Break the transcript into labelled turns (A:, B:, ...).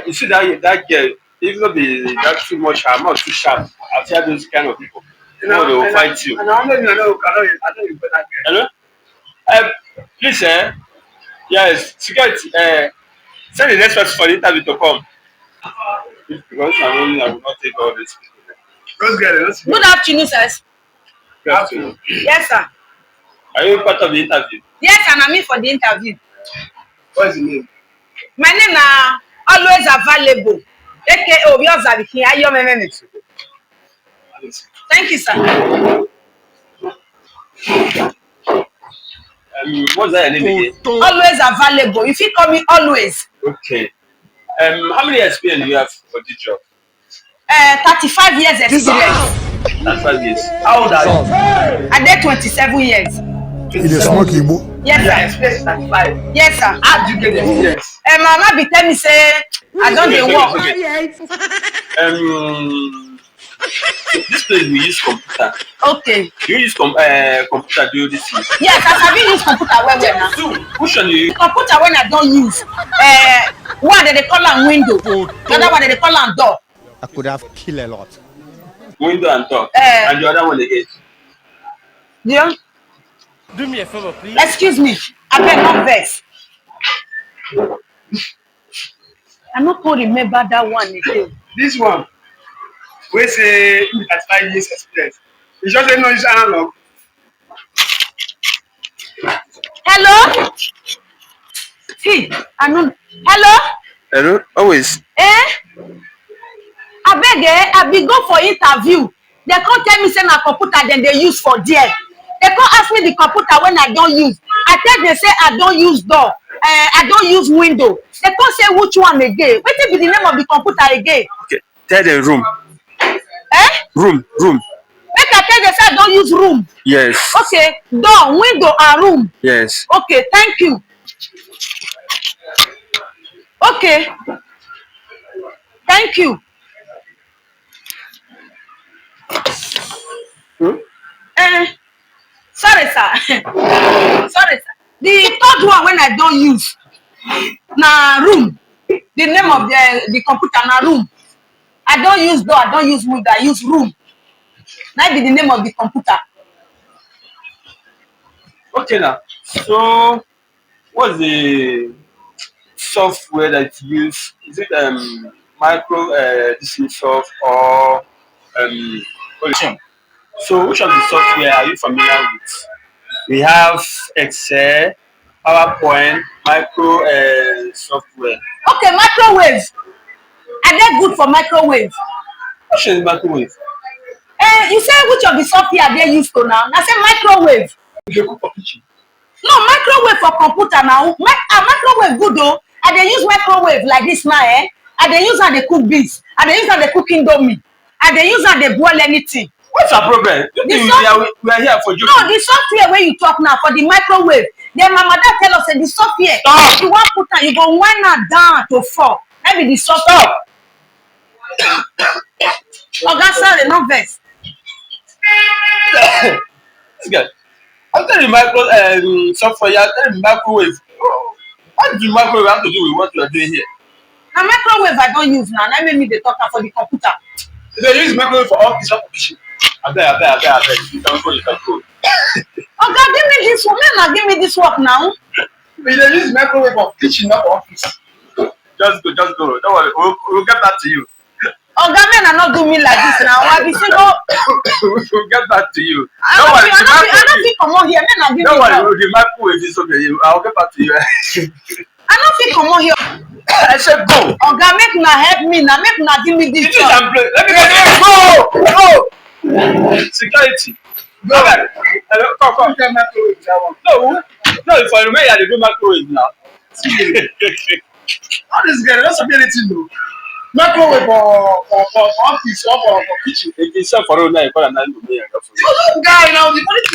A: you see that girl, even though that too much, I'm not too sharp. I tell those kind of people. No, they will fight you.
B: And I know you better get.
A: Hello? Please, yes, security, send the next person for the interview to come. Because I will not take all this.
B: Let's get it. Let's get
C: Good afternoon, sir.
A: Good afternoon.
C: Yes, sir.
A: Are you part of the interview?
C: Yes, and I'm in for the interview.
B: What's the name?
C: My name is always available. AKA Obiozabikin Ayomememe. Thank you, sir.
A: What's that your name again?
C: Always available. If you call me always.
A: Okay. How many experience do you have for this job?
C: 35 years experience.
A: 35 years.
B: How old are you?
C: I did 27 years.
D: It is smoky, boo.
C: Yes,
B: Yeah,
C: sir.
B: experience 35.
C: Yes, sir.
B: How did you get the experience?
C: Mama be tell me say I don't dey work.
A: This place we use computer.
C: Okay.
A: Do you use computer do this thing?
C: Yes, I sabi use computer well now.
A: Which one you use?
C: Computer when I don't use. One they call am window. The other one they call am door.
D: I could have killed a lot.
A: Window and door. And the other one again.
C: Yeah.
E: Do me a favor, please.
C: Excuse me. I beg not vex. I not to remember that one again.
B: This one, we say 35 years experience. You just say no, it's analog.
C: Hello? See, I know. Hello?
A: Hello? Always.
C: I beg I be go for interview. They can't tell me say na computer then they use for there. They can't ask me the computer when I don't use. I tell them say I don't use door. I don't use window. They can't say which one again. What be the name of the computer again?
A: Okay. Tell them room. Room.
C: Make I tell them say I don't use room.
A: Yes.
C: Okay. Door, window, and room.
A: Yes.
C: Okay, thank you. Okay. Thank you. Sorry, sir. Sorry, sir. The third one when I don't use na room. The name of the computer na room. I don't use door, I don't use window, I use room. That be the name of the computer.
A: Okay now. So what's the software that you use? Is it micro DC soft or Origin? So which of the software are you familiar with? We have Excel, PowerPoint, micro software.
C: Okay, microwave. Are they good for microwave?
A: Which is microwave?
C: You say which of the software they use to now? I say microwave.
B: You cook for kitchen.
C: No, microwave for computer now. Microwave good though. I they use microwave like this now, I they use how they cook beans. I they use how they cook indomie. I they use how they boil anything.
A: What's our problem? We are here for you.
C: No, the software when you talk now for the microwave. Then my mother tell us that the software.
A: Stop.
C: You want put you go wind her down to 4. That be the software. Oga, sorry, no vex.
A: I'm telling you software, you're telling microwave. What do microwave have to do with what you are doing here?
C: Now microwave I don't use now. That made me the talker for the computer.
B: They use microwave for office or for kitchen.
A: I bet. You can go.
C: Oga, give me this one. Now give me this work now.
B: They use microwave for kitchen, not for office.
A: Just go. Don't worry, we'll get back to you.
C: Oga, men are not doing me like this now. I be single.
A: We'll get back to you.
C: I don't think come on here. Men are giving
A: Don't
C: me.
A: worry, the microwave is okay. I'll get back to you.
C: I don't think come on here.
A: I said go.
C: Oga, make una help me now. Make una give me this.
A: It is and play. Let me go. Security. Go. Hello, come. No, if I remain here, they do microwave now.
B: How this guy doesn't be anything though. Microwave for office or for kitchen.
A: It is for now. You call an animal.
B: You look guy now. The funny thing